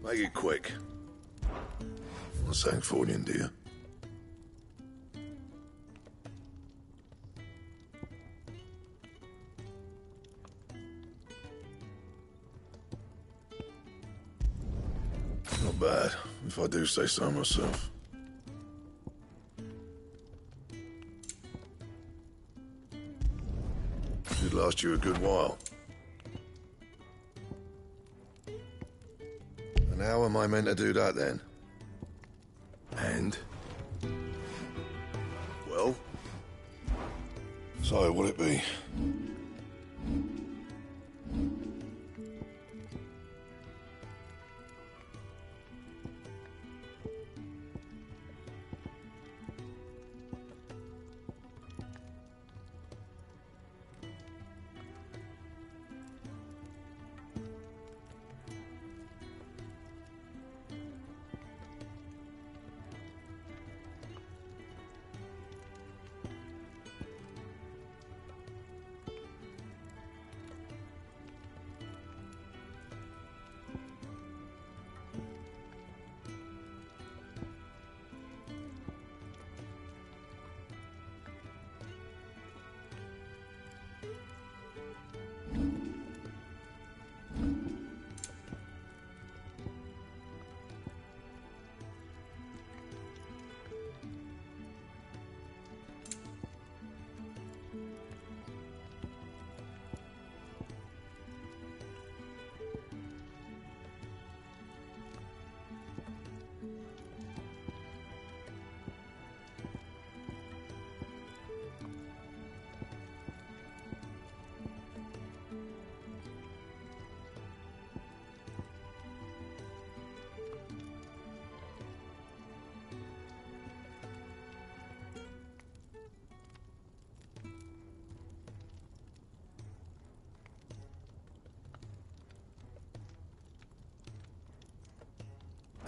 Speaker 1: Make it quick.
Speaker 21: Not saying Fordian, do you? Not bad, if I do say so myself. Should last you a good while. And how am I meant to do that then? And? Well? So, what'll it be?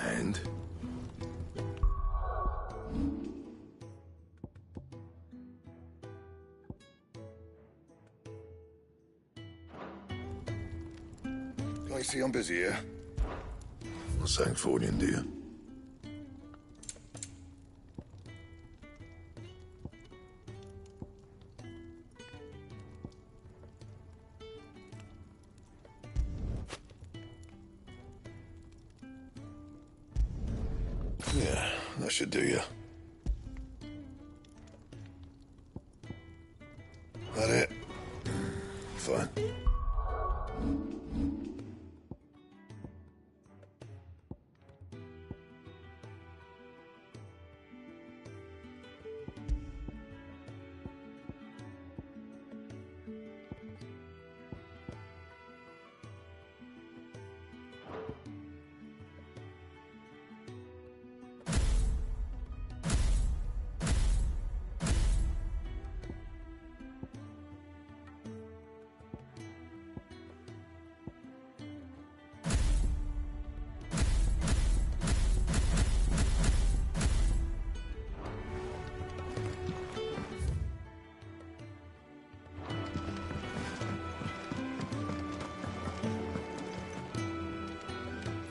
Speaker 21: And? I see I'm busy here. Not saying Fordian, do you? That should do you. That it? Fine.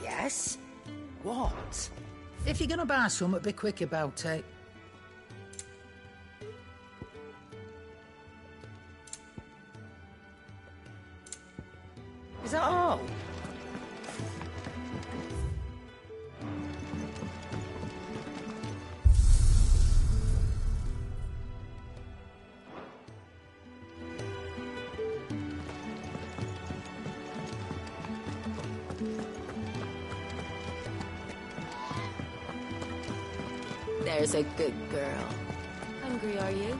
Speaker 15: Yes?
Speaker 4: What? If you're gonna buy something, be quick about it. Is that all?
Speaker 3: There's a good girl. Hungry, are you?